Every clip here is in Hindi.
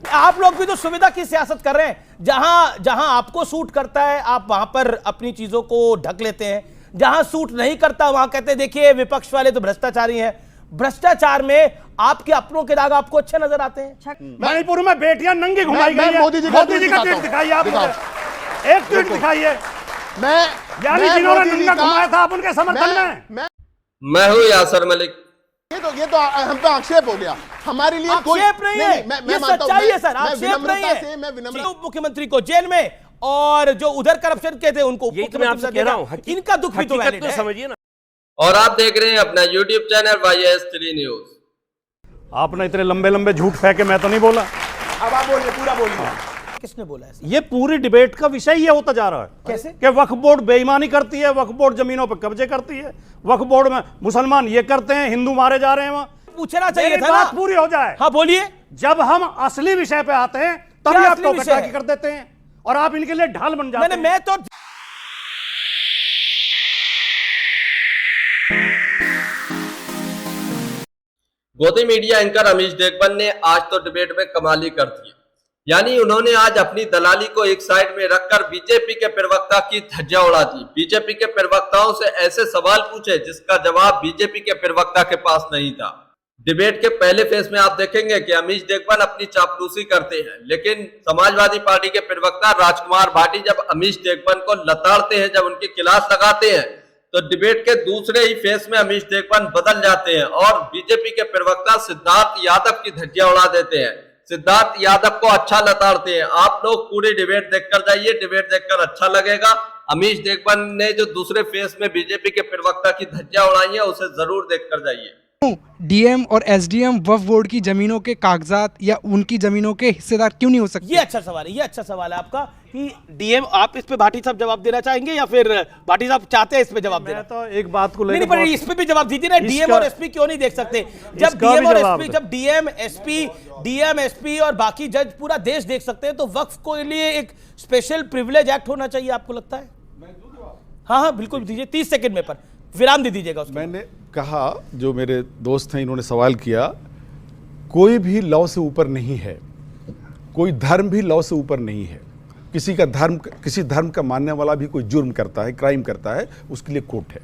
आप लोग भी तो सुविधा की सियासत कर रहे हैं। जहां जहां आपको सूट करता है आप वहां पर अपनी चीजों को ढक लेते हैं, जहां सूट नहीं करता वहां कहते हैं देखिए विपक्ष वाले तो भ्रष्टाचारी हैं। भ्रष्टाचार में आपके अपनों के दाग आपको अच्छे नजर आते हैं। मणिपुर में बेटियां नंगी घुमाई गई है। मोदी जी का ट्वीट दिखाइए, आप एक ट्वीट दिखाइए। यानी जिन्होंने नंगा घुमाया था आप उनके समर्थन में। मैं हूँ यासर मलिक। ये तो हम पे आक्षेप हो गया। हमारे लिए कोई आक्षेप नहीं है, ये सच्चाई है सर। आक्षेप नहीं है। मुख्यमंत्री को जेल में और जो उधर करप्शन के थे उनको, ये तो मैं आपसे कह रहा हूं, इनका दुख भी तो वैलिड है, समझिए ना। और आप देख रहे हैं अपना YouTube चैनल YS3 न्यूज। आपने इतने लंबे लंबे झूठ फेंके, मैं तो नहीं बोला। अब आप बोलिए, पूरा बोलिए। किसने बोला ऐसा? ये पूरी डिबेट का विषय ये होता जा रहा है। कैसे? कि वक्फ बोर्ड बेईमानी करती है, वक्फ बोर्ड जमीनों पर कब्जे करती है, वक्फ बोर्ड में मुसलमान ये करते हैं, हिंदू मारे जा रहे हैं। वहां पूछना चाहिए था बात पूरी हो जाए। हाँ बोलिए। जब हम असली विषय पे आते हैं तभी आप टोकटाकी कर देते हैं और आप इनके लिए ढाल बन जाते हैं। मैं तो गोदी मीडिया एंकर अमीश देखबन ने आज तो डिबेट में कमाली कर दी। यानी उन्होंने आज अपनी दलाली को एक साइड में रखकर बीजेपी के प्रवक्ता की धज्जिया उड़ा दी। बीजेपी के प्रवक्ताओं से ऐसे सवाल पूछे जिसका जवाब बीजेपी के प्रवक्ता के पास नहीं था। डिबेट के पहले फेज में आप देखेंगे कि अमीश देखबन अपनी चापलूसी करते हैं, लेकिन समाजवादी पार्टी के प्रवक्ता राजकुमार भाटी जब अमीश देखबन को लताड़ते हैं, जब उनकी क्लास लगाते हैं, तो डिबेट के दूसरे ही फेज में अमीश देखबन बदल जाते हैं और बीजेपी के प्रवक्ता सिद्धार्थ यादव की धज्जियां उड़ा देते हैं। सिद्धार्थ यादव को अच्छा लताड़ते हैं। आप लोग पूरी डिबेट देखकर जाइए, डिबेट देखकर अच्छा लगेगा। अमीश देखबन ने जो दूसरे फेज में बीजेपी के प्रवक्ता की धज्जियां उड़ाई है उसे जरूर देखकर जाइए। डीएम और एसडीएम वक्फ बोर्ड की जमीनों के कागजात या उनकी जमीनों के हिस्सेदार क्यों नहीं हो सकते? ये अच्छा सवाल है, ये अच्छा सवाल है आपका कि डीएम, आप इस पे भाटी साहब जवाब देना चाहेंगे या फिर भाटी साहब चाहते हैं इस पे जवाब देना? मैं तो एक बात को लेकर नहीं, इस पे भी जवाब दीजिए ना। डीएम और एसपी क्यों नहीं देख सकते? जब डीएम और एसपी, जब डीएम एसपी और बाकी जज पूरा देश देख सकते हैं तो वक्फ के लिए एक स्पेशल प्रिविलेज एक्ट होना चाहिए, आपको लगता है? हाँ बिल्कुल दीजिए, 30 सेकंड में, पर विराम दे दीजिएगा उसको। मैंने कहा, जो मेरे दोस्त हैं इन्होंने सवाल किया, कोई भी लॉ से ऊपर नहीं है, कोई धर्म भी लॉ से ऊपर नहीं है। किसी धर्म का मानने वाला भी कोई जुर्म करता है, क्राइम करता है, उसके लिए कोर्ट है।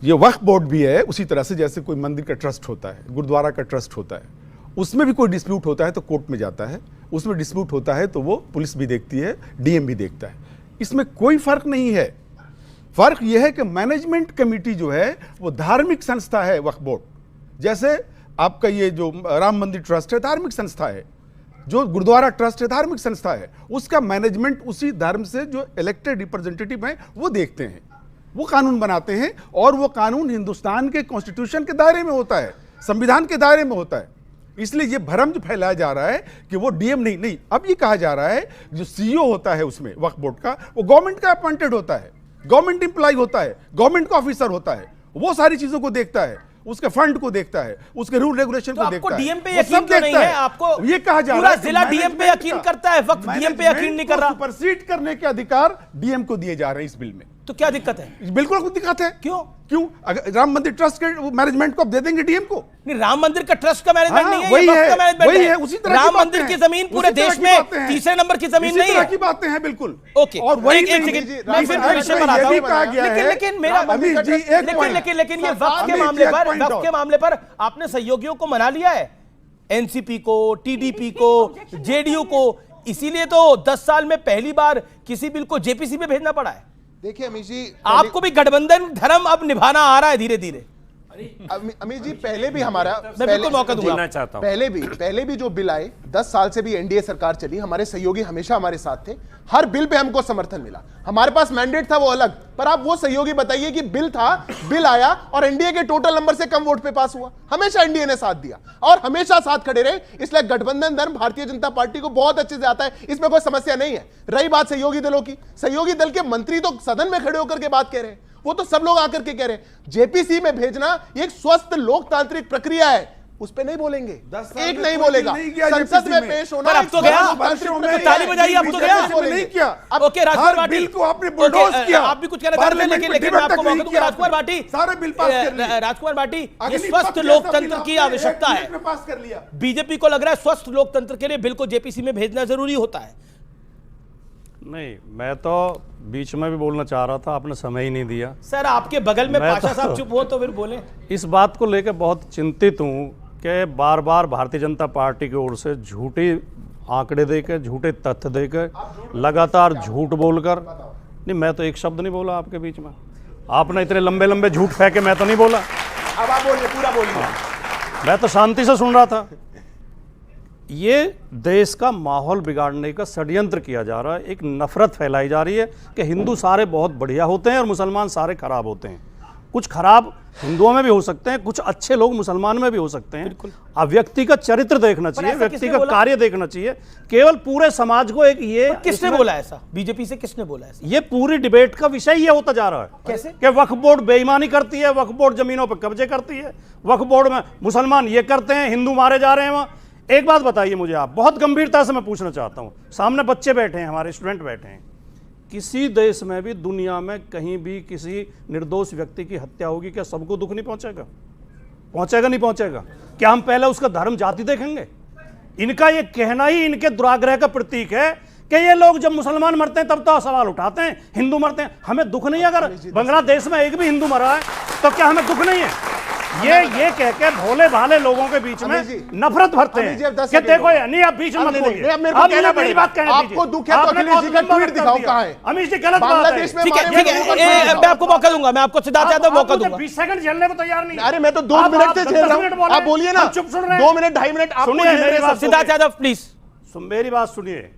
ये वक्फ बोर्ड भी है उसी तरह से, जैसे कोई मंदिर का ट्रस्ट होता है, गुरुद्वारा का ट्रस्ट होता है, उसमें भी कोई डिस्प्यूट होता है तो कोर्ट में जाता है, उसमें डिस्प्यूट होता है तो वो पुलिस भी देखती है, डीएम भी देखता है। इसमें कोई फर्क नहीं है। फर्क यह है कि मैनेजमेंट कमेटी जो है वो धार्मिक संस्था है। वक्फ बोर्ड जैसे आपका ये जो राम मंदिर ट्रस्ट है धार्मिक संस्था है, जो गुरुद्वारा ट्रस्ट है धार्मिक संस्था है, उसका मैनेजमेंट उसी धर्म से जो इलेक्टेड रिप्रेजेंटेटिव हैं वो देखते हैं, वो कानून बनाते हैं और वो कानून हिंदुस्तान के कॉन्स्टिट्यूशन के दायरे में होता है, संविधान के दायरे में होता है। इसलिए ये भ्रम जो फैलाया जा रहा है कि वो डीएम नहीं, अब ये कहा जा रहा है जो सीईओ होता है उसमें वक्फ बोर्ड का, वो गवर्नमेंट का अपॉइंटेड होता है, गवर्नमेंट एम्प्लॉय होता है, गवर्नमेंट का ऑफिसर होता है, वो सारी चीजों को देखता है, उसके फंड को देखता है, उसके रूल रेगुलेशन को देखता है। डीएम पे यकीन क्यों नहीं है? आपको ये कहा जा रहा है जिला डीएम पे यकीन करता है, वक्त डीएम पे यकीन नहीं कर रहा। सुपरसीड करने के अधिकार डीएम को दिए जा रहे हैं इस बिल में। तो क्या दिक्कत है? बिल्कुल कोई दिक्कत है। क्यों? अगर राम मंदिर ट्रस्ट के मैनेजमेंट को आप दे देंगे डीएम को? नहीं, राम मंदिर का ट्रस्ट का मैनेजमेंट नहीं है, वही ये है, का मैनेजमेंट वही है, उसी तरह राम मंदिर की जमीन पूरे देश में तीसरे नंबर की जमीन नहीं है। की बातें हैं बिल्कुल। ओके, और वही मैं फिर विषय पर आता हूं, लेकिन मेरा लेकिन ये वक्त के मामले पर आपने सहयोगियों को मना लिया है, एनसीपी को, टीडीपी को, जेडीयू को, इसीलिए तो 10 साल में पहली बार किसी बिल को जेपीसी में भेजना पड़ा है। देखिए अमीश जी, आपको भी गठबंधन धर्म अब निभाना आ रहा है धीरे धीरे। अमीश जी, पहले भी हमारा मौका दूंगा, पहले भी जो बिल आए, 10 साल से भी एनडीए सरकार चली, हमारे सहयोगी हमेशा हमारे साथ थे, हर बिल पे हमको समर्थन मिला। हमारे पास मैंडेट था वो अलग, पर आप वो सहयोगी बताइए कि बिल था, बिल आया और एनडीए के टोटल नंबर से कम वोट पे पास हुआ। हमेशा एनडीए ने साथ दिया और हमेशा साथ खड़े रहे, इसलिए गठबंधन धर्म भारतीय जनता पार्टी को बहुत अच्छे से आता है, इसमें कोई समस्या नहीं है। रही बात सहयोगी दलों की, सहयोगी दल के मंत्री तो सदन में खड़े होकर के बात कह रहे हैं, वो तो सब लोग आकर के कह रहे हैं जेपीसी में भेजना एक स्वस्थ लोकतांत्रिक प्रक्रिया है, उस पे नहीं बोलेंगे, 10 साल एक में नहीं कोई बोलेगा। नहीं किया संसद में JPC पेश होना, पर अब तो गया, ताली बजाइए, अब तो गया। नहीं किया। ओके राजकुमार हर भाटी, बिल को आपने बुलडोज ओके, किया। आप भी कुछ कहना चाहते हैं, लेकिन मैं आपको मौका दूंगा। राजकुमार भाटी, सारे बिल पास कर लिए। राजकुमार भाटी, ये अग्निपथ स्वस्थ जैसा लोकतंत्र बिल की आपने आवश्यकता एक है। मिनट में पास कर लिया। बीजेपी को लग रहा है स्वस्थ लोकतंत्र के लिए बिल को जेपीसी में भेजना जरूरी होता है। नहीं, मैं तो बीच में भी बोलना चाह रहा था, आपने समय ही नहीं दिया। सर आपके बगल में मैं पाशा तो- साहब चुप हो तो फिर बोले। इस बात को लेकर बहुत चिंतित हूँ कि बार बार भारतीय जनता पार्टी की ओर से झूठी आंकड़े देकर, झूठे तथ्य देकर, लगातार झूठ बोलकर, नहीं मैं तो एक शब्द नहीं बोला आपके बीच में, आपने इतने लंबे लंबे झूठ फेंके, मैं तो नहीं बोला। अब आप बोलिए, पूरा बोलिए। मैं तो शांति से सुन रहा था। ये देश का माहौल बिगाड़ने का षड्यंत्र किया जा रहा है, एक नफरत फैलाई जा रही है कि हिंदू सारे बहुत बढ़िया होते हैं और मुसलमान सारे खराब होते हैं। कुछ खराब हिंदुओं में भी हो सकते हैं, कुछ अच्छे लोग मुसलमान में भी हो सकते हैं। अब व्यक्ति का चरित्र देखना चाहिए, व्यक्ति का कार्य देखना चाहिए, केवल पूरे समाज को एक ये किसने बोला ऐसा? बीजेपी से किसने बोला ऐसा? ये पूरी डिबेट का विषय ये होता जा रहा है। कैसे? कि वक्फ बोर्ड बेईमानी करती है, वक्फ बोर्ड जमीनों पर कब्जे करती है, वक्फ बोर्ड में मुसलमान ये करते हैं, हिंदू मारे जा रहे हैं वहां। एक बात बताइए मुझे, आप बहुत गंभीरता से मैं पूछना चाहता हूं, सामने बच्चे बैठे हैं, हमारे स्टूडेंट बैठे हैं, किसी देश में भी, दुनिया में कहीं भी किसी निर्दोष व्यक्ति की हत्या होगी, क्या सबको दुख नहीं पहुंचेगा? पहुंचेगा नहीं पहुंचेगा? क्या हम पहले उसका धर्म जाति देखेंगे? इनका ये कहना ही इनके दुराग्रह का प्रतीक है कि ये लोग जब मुसलमान मरते हैं तब तो सवाल उठाते हैं, हिंदू मरते हैं हमें दुख नहीं है। अगर बांग्लादेश में एक भी हिंदू मरा है तो क्या हमें दुख नहीं है? ये कह के भोले भाले लोगों के बीच में नफरत भरते हैं कि देखो नहीं, आप बीच में मत बोलिए, अब मेरे को कहना पड़ेगा। आपको दुख है तो अखिलेश जी का ट्वीट दिखाओ कहां है। अमित जी गलत बात है। बांग्लादेश में ठीक है, ठीक है, मैं आपको मौका दूंगा, मैं आपको सिद्धार्थ यादव मौका दूंगा। 20 सेकंड झेलने को तैयार नहीं। अरे मैं तो 2 मिनट से झेल रहा हूं, आप बोलिए ना। चुप सुन रहे हैं। 2 मिनट 2.5 मिनट आपको सुनिए मेरी बात, सिद्धार्थ यादव प्लीज मेरी बात सुनिए।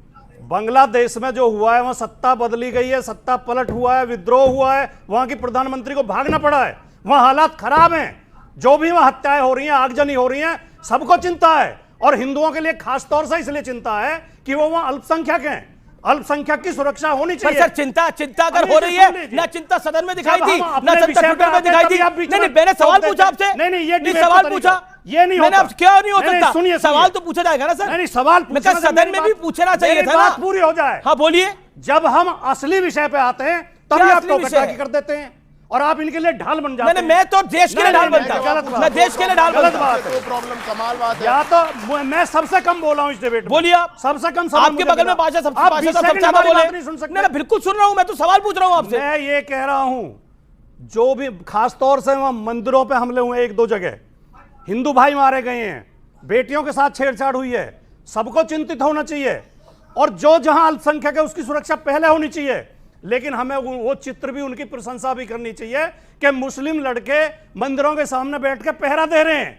बांग्लादेश में जो हुआ है, वहां सत्ता बदली गई है, सत्ता पलट हुआ है, विद्रोह हुआ है, वहां की प्रधानमंत्री को भागना पड़ा है, वहां हालात खराब हैं, जो भी वहां हत्याएं हो रही हैं, आगजनी हो रही हैं, सबको चिंता है। और हिंदुओं के लिए खास तौर से इसलिए चिंता है कि वो वहां अल्पसंख्यक हैं, अल्पसंख्यक की सुरक्षा होनी चाहिए। सर चिंता अगर हो रही है ना, चिंता सदन में दिखाई दी ना, चिंता ट्विटर में दिखाई दी। नहीं, मैंने सवाल पूछा आपसे। नहीं, ये सवाल पूछा, ये नहीं मैंने आपसे, क्या नहीं हो सकता? सुनिए, सवाल तो पूछा जाएगा ना सर। नहीं, सवाल मैं कहा सदन में भी पूछना चाहिए था ना। पूरी हो जाए। हाँ बोलिए। जब हम असली विषय पे आते हैं तभी आप टोकटाकी कर देते हैं और आप इनके लिए ढाल बन जाते हैं। मैं तो देश के लिए ढाल बनता हूं, मैं देश के लिए ढाल बनता हूं। प्रॉब्लम कमाल बात है। या तो मैं सबसे कम बोला हूं इस डिबेट में। बोलिए आप। सबसे कम आपके बगल में पाशा सबसे ज्यादा बोले। नहीं सुन सकते। मैं बिल्कुल सुन रहा हूं, मैं तो सवाल पूछ रहा हूं आपसे। मैं ये कह रहा हूं, जो भी खास तौर से वहां मंदिरों पे हमले हुए 1-2 जगह, हिंदू भाई मारे गए हैं, बेटियों के साथ छेड़छाड़ हुई है, सबको चिंतित होना चाहिए। और जो जहां अल्पसंख्यक है उसकी सुरक्षा पहले होनी चाहिए। लेकिन हमें वो चित्र भी, उनकी प्रशंसा भी करनी चाहिए कि मुस्लिम लड़के मंदिरों के सामने बैठ के पहरा दे रहे हैं,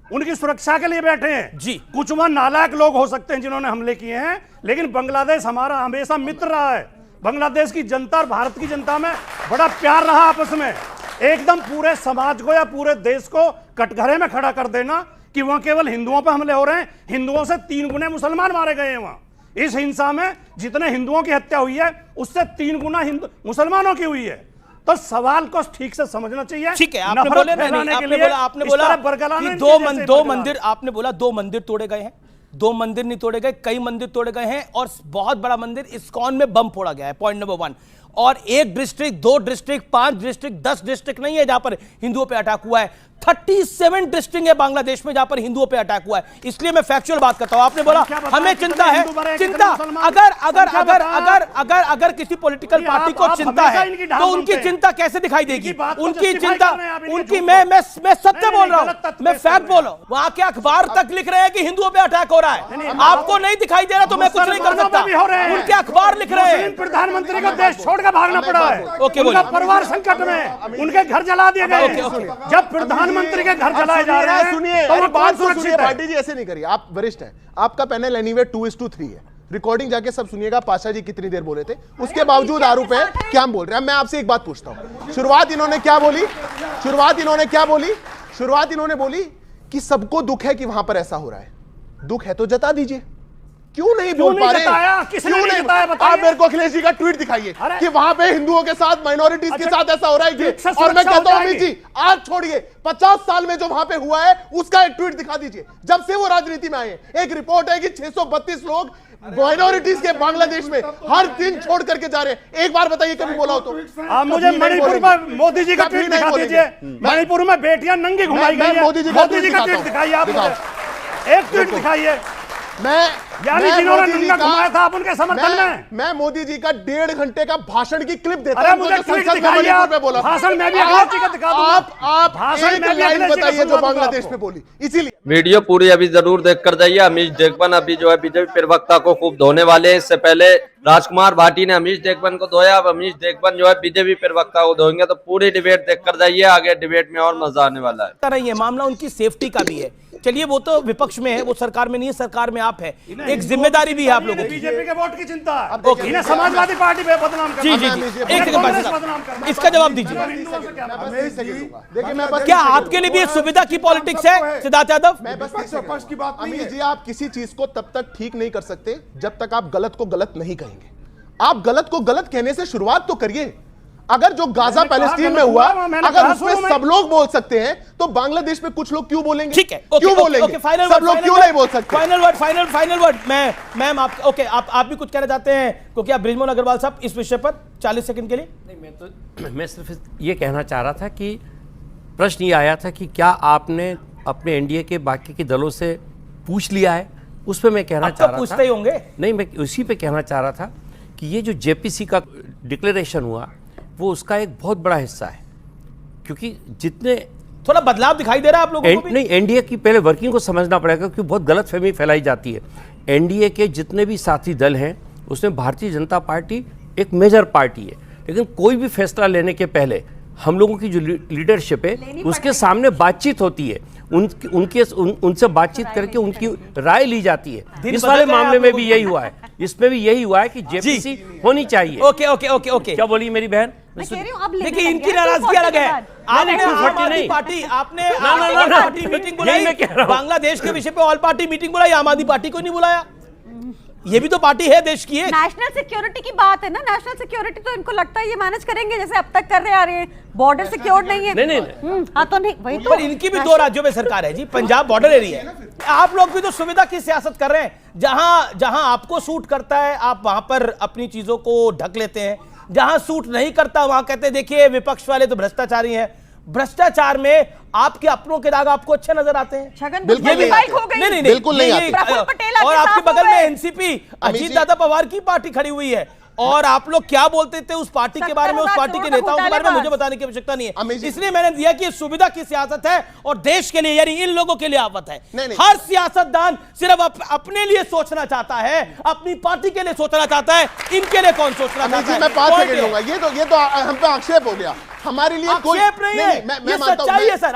उनकी सुरक्षा के लिए बैठे हैं जी। कुछ वहां नालायक लोग हो सकते हैं जिन्होंने हमले किए हैं, लेकिन बांग्लादेश हमारा हमेशा मित्र रहा है। बांग्लादेश की जनता और भारत की जनता में बड़ा प्यार रहा आपस में। एकदम पूरे समाज को या पूरे देश को कटघरे में खड़ा कर देना कि वहां केवल हिंदुओं पर हमले हो रहे हैं, हिंदुओं से 3 गुने मुसलमान मारे गए हैं वहां। इस हिंसा में जितने हिंदुओं की हत्या हुई है उससे 3 गुना मुसलमानों की हुई है। तो सवाल को ठीक से समझना चाहिए। ठीक है, आपने बोले आपने बोला कि 2 मंदिर, आपने बोला 2 मंदिर तोड़े गए हैं। 2 मंदिर नहीं तोड़े गए, कई मंदिर तोड़े गए हैं और बहुत बड़ा मंदिर इस्कॉन में बम फोड़ा गया है, पॉइंट नंबर 1। और 1 डिस्ट्रिक्ट, 2 डिस्ट्रिक्ट, 5 डिस्ट्रिक्ट, 10 डिस्ट्रिक्ट नहीं है जहां पर हिंदुओं पे अटैक हुआ है। 37 डिस्ट्रिक्ट है बांग्लादेश में जहां पर हिंदुओं पे अटैक हुआ है। इसलिए मैं फैक्चुअल बात करता हूं। आपने बोला हमें चिंता है, चिंता अगर किसी पॉलिटिकल पार्टी को चिंता है तो उनकी चिंता कैसे दिखाई देगी? उनकी चिंता, उनकी मैं सत्य बोल रहा हूं, मैं फैक्ट बोल रहा हूं। वहां के अखबार तक लिख रहे हैं कि हिंदुओं पे अटैक हो रहा है, आपको नहीं दिखाई दे रहा तो मैं कुछ नहीं कर सकता। उनके अखबार लिख रहे हैं। प्रधानमंत्री को देश छोड़कर भागना पड़ा है, उनका परिवार संकट में, उनके घर जला दिए गए। जब प्रधानमंत्री के घर जलाए जा रहे हैं, सुनिए, तो बात सुनिए पार्टी जी, ऐसे नहीं करिए, आप वरिष्ठ हैं, आपका पैनल एनीवे 2:3 है। रिकॉर्डिंग जाके सब सुनिएगा पाशा जी कितनी देर बोले थे, उसके बावजूद आरोप है क्या हम बोल रहे हैं। मैं आपसे एक बात पूछता हूं, शुरुआत इन्होंने क्या बोली? शुरुआत इन्होंने बोली कि सबको दुख है कि वहां पर ऐसा हो रहा है। दुख है तो जता दीजिए, क्यों नहीं बोल पा रहे? क्यों नहीं बताया? आप मेरे को अखिलेश जी का ट्वीट दिखाइए कि वहां पे हिंदुओं के साथ, माइनॉरिटीज के साथ ऐसा हो रहा है कि, और मैं कहता हूं अमित जी, आज छोड़िए, 50 साल में जो वहां पे हुआ है उसका एक ट्वीट दिखा दीजिए। जब से वो राजनीति में आए हैं, एक रिपोर्ट है कि 632 लोग माइनॉरिटीज के बांग्लादेश में हर दिन छोड़ करके जा रहे हैं। एक बार बताइए कभी बोला हो तो? आप मुझे मणिपुर में मोदी जी का ट्वीट दिखा दीजिए। मणिपुर में बेटियां नंगी घुमाई गई है, मोदी जी का ट्वीट दिखाइए। आप मुझे एक ट्वीट दिखाइए। यानी जिन्होंने नंगा घुमाया था आप उनके समर्थन में। मैं मोदी जी का 1.5 घंटे का भाषण की क्लिप देता हूं। मुझे ट्वीट दिखाइए आप। भाषण में भी अखिलेश जी का दिखा दूंगा। आप भाषण में लाइन बताइए जो बांग्लादेश में बोली। इसीलिए वीडियो पूरी अभी जरूर देख कर जाइए। अमीश देगबन अभी जो है बीजेपी प्रवक्ता को खूब धोने वाले हैं। इससे पहले राजकुमार भाटी ने अमीश देगबन को धोया, अब अमीश देगबन जो है बीजेपी प्रवक्ता को धोएंगे। तो पूरी डिबेट देख कर जाइए, आगे डिबेट में और मजा आने वाला है। ये मामला उनकी सेफ्टी का भी है। चलिए वो तो विपक्ष में है, वो सरकार में नहीं है, सरकार में आप है, एक जिम्मेदारी भी है आप लोगों की। बीजेपी के वोट की चिंता है, इन्हें समाजवादी पार्टी पे बदनाम करना। जी जी जी, एक सेकंड, इसका जवाब दीजिए। क्या आपके लिए भी एक सुविधा की पॉलिटिक्स है सिद्धार्थ यादव? अमित जी, आप किसी चीज को तब तक ठीक नहीं कर सकते जब तक आप गलत को गलत नहीं कहेंगे। आप गलत को गलत कहने से शुरुआत तो करिए। अगर जो गाजा पैलेस्टीन में हुआ, अगर उसमें सब लोग बोल सकते हैं, तो बांग्लादेश में कुछ लोग क्यों बोलेंगे? ठीक है, क्यों बोलेंगे? सब लोग क्यों नहीं बोल सकते? Final word. मैम आप ओके, आप भी कुछ कहना चाहते हैं क्योंकि आप बृजमोहन अग्रवाल साहब इस विषय पर 40 सेकंड के लिए? नहीं, मैं सिर्फ ये कहना चाह रहा था कि प्रश्न ये आया था कि क्या आपने अपने एनडीए के बाकी के दलों से पूछ लिया है, उस पर मैं कहना चाह रहा था। पूछते ही होंगे। नहीं, मैं उसी पे कहना चाह रहा था कि ये जो जेपीसी का डिक्लेरेशन हुआ वो उसका एक बहुत बड़ा हिस्सा है, क्योंकि जितने थोड़ा बदलाव दिखाई दे रहा है आप लोगों को भी? नहीं, एनडीए की पहले वर्किंग को समझना पड़ेगा, क्योंकि बहुत गलतफहमी फैलाई जाती है। एनडीए के जितने भी साथी दल हैं उसमें भारतीय जनता पार्टी एक मेजर पार्टी है, लेकिन कोई भी फैसला लेने के पहले हम लोगों की जो लीडरशिप है उसके सामने बातचीत होती है, उनसे बातचीत करके उनकी राय ली जाती है। इस वाले मामले में भी यही हुआ है, इसमें भी यही हुआ है कि जेपीसी होनी चाहिए। ओके ओके ओके ओके, क्या बोली मेरी बहन? देखिए इनकी नाराजगी अलग है। आपने आम आदमी पार्टी, आपने ऑल पार्टी मीटिंग बुलाई, बांग्लादेश के विषय पे ऑल पार्टी मीटिंग बुलाई, आम आदमी पार्टी को नहीं बुलाया। ये भी तो पार्टी है देश की। नेशनल सिक्योरिटी की बात है ना, नेशनल सिक्योरिटी तो इनको लगता है ये मैनेज करेंगे जैसे अब तक कर रहे आ रहे हैं। बॉर्डर सिक्योर नहीं है। नहीं। हाँ तो नहीं, वही तो। पर इनकी भी 2 राज्यों में सरकार है जी, पंजाब बॉर्डर एरिया है। आप लोग भी तो सुविधा की सियासत कर रहे हैं। जहां आपको सूट करता है आप वहां पर अपनी चीजों को ढक लेते हैं, जहां सूट नहीं करता वहां कहते हैं देखिए विपक्ष वाले तो भ्रष्टाचारी हैं। भ्रष्टाचार में आपके अपनों के दाग आपको अच्छे नजर आते हैं? छगन बिल्कुल नहीं, नहीं, बिल्कुल नहीं आते। और आपके बगल में एनसीपी अजीत दादा पवार की पार्टी खड़ी हुई है, और आप लोग क्या बोलते थे उस पार्टी के बारे में, उस पार्टी के नेताओं के बारे में मुझे बताने की आवश्यकता नहीं है। इसलिए मैंने दिया कि सुविधा की सियासत है और देश के लिए यानी इन लोगों के लिए आफत है। हर सियासतदान सिर्फ अपने लिए सोचना चाहता है, अपनी पार्टी के लिए सोचना चाहता है, इनके लिए कौन सोचना चाहता है? मैं 5 सेकंड लूंगा। ये तो हम पे आक्षेप हो गया। हमारे लिए कोई नहीं है, मैं सच्चाई है सर,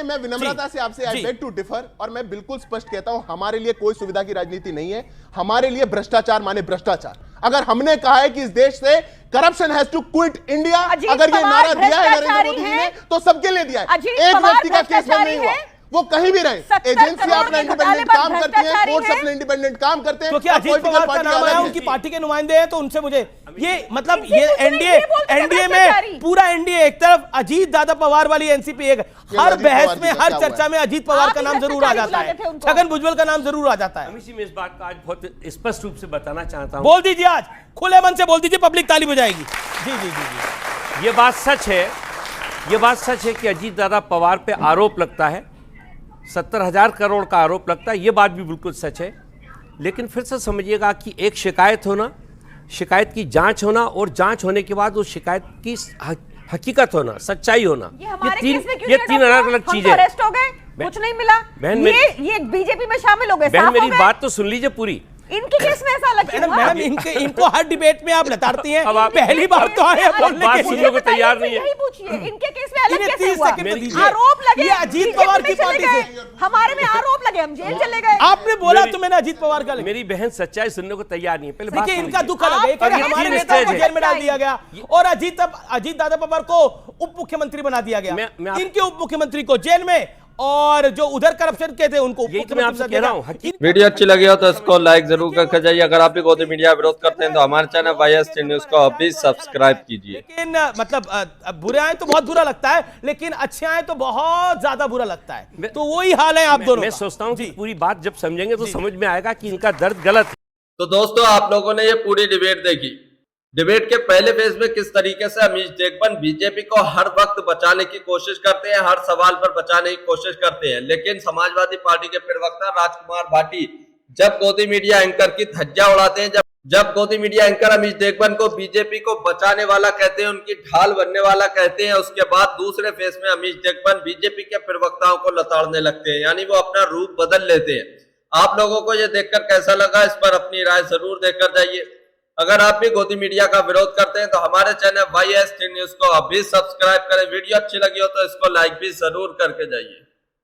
मैं विनम्रता से आपसे आई बेग टू डिफर, और मैं बिल्कुल स्पष्ट कहता हूं हमारे लिए कोई सुविधा की राजनीति नहीं है। हमारे लिए भ्रष्टाचार माने भ्रष्टाचार। अगर हमने कहा है कि इस देश से corruption has to quit India, अगर ये नारा दिया है नरेंद्र मोदी जी ने तो सबके लिए दिया है। एक व्यक्ति का केस में नहीं हुआ, वो कहीं भी रहे। एजेंसी अपना इंडिपेंडेंट काम करती है, कोर्ट्स अपने इंडिपेंडेंट काम करते हैं। क्योंकि अजीत पवार का नाम आया, उनकी पार्टी के नुमाइंदे हैं, तो उनसे मुझे ये मतलब ये एनडीए में पूरा एनडीए एक तरफ, अजीत दादा पवार वाली एनसीपी एक, हर बहस में हर चर्चा में अजीत पवार का नाम जरूर आ जाता है, छगन भुजबल का नाम जरूर आ जाता है। मैं इस बात का आज बहुत स्पष्ट रूप से बताना चाहता हूं। बोल दीजिए, आज खुले मन से बोल दीजिए, पब्लिक ताली बजाएगी। जी जी जी, ये बात सच है, ये बात सच है कि अजीत दादा पवार पे आरोप लगता है, 70,000 करोड़ का आरोप लगता है, ये बात भी बिल्कुल सच है। लेकिन फिर से समझिएगा कि एक शिकायत होना, शिकायत की जांच होना, और जांच होने के बाद उस शिकायत की हकीकत होना, सच्चाई होना, ये तीन अलग अलग चीजें। अरेस्ट हो गए, कुछ नहीं मिला, ये बीजेपी में शामिल हो गए। बहन मेरी बात तो सुन लीजिए पूरी। इनके केस में ऐसा लगता है मैडम, इनको हर डिबेट में आप लताड़ती हैं। पहली बार तो आए बोलने बात सुनने को तैयार नहीं है। यही पूछिए, इनके केस में अलग कैसे 30 हुआ? सेकंड दीजिए। आरोप लगे, ये अजीत पवार की पार्टी से, हमारे में आरोप लगे, हम जेल चले गए। आपने बोला तो मैंने अजीत पवार का। मेरी बहन सच्चाई सुनने को तैयार नहीं है। पहले देखिए, इनका दुख अलग है, हमारे नेता को जेल में डाल दिया गया और अजीत दादा पवार को उप मुख्यमंत्री बना दिया गया। इनके उप मुख्यमंत्री को जेल में और जो उधर करप्शन के थे उनको यही तो मैं आपसे कह रहा हूं। वीडियो अच्छी लगी हो तो इसको लाइक जरूर करके जाइए। अगर आप भी गौतम मीडिया विरोध करते हैं तो हमारे चैनल YST न्यूज को अभी सब्सक्राइब कीजिए। लेकिन मतलब बुरे आए तो बहुत बुरा लगता है, लेकिन अच्छे आए तो बहुत ज्यादा बुरा लगता है। तो वही हाल है आप दोनों मैं का। सोचता हूँ कि पूरी बात जब समझेंगे तो समझ में आएगा कि इनका दर्द गलत है। तो दोस्तों, आप लोगों ने ये पूरी डिबेट देखी। डिबेट के पहले फेज में किस तरीके से अमीश देशबन बीजेपी को हर वक्त बचाने की कोशिश करते हैं, हर सवाल पर बचाने की कोशिश करते हैं, लेकिन समाजवादी पार्टी के प्रवक्ता राजकुमार भाटी जब गौतम मीडिया एंकर की धज्जियां उड़ाते हैं, जब गौतम मीडिया एंकर अमीश देशबन को बीजेपी को बचाने वाला कहते हैं, उनकी ढाल बनने वाला कहते हैं, उसके बाद दूसरे फेज में अमीश देशबन बीजेपी के प्रवक्ताओं को लताड़ने लगते हैं, यानी वो अपना रूप बदल लेते हैं। आप लोगों को ये देखकर कैसा लगा, इस पर अपनी राय जरूर देकर जाइए। अगर आप भी गौतम मीडिया का विरोध करते हैं तो हमारे चैनल YST न्यूज को अभी सब्सक्राइब करें। वीडियो अच्छी लगी हो तो इसको लाइक भी जरूर करके जाइए।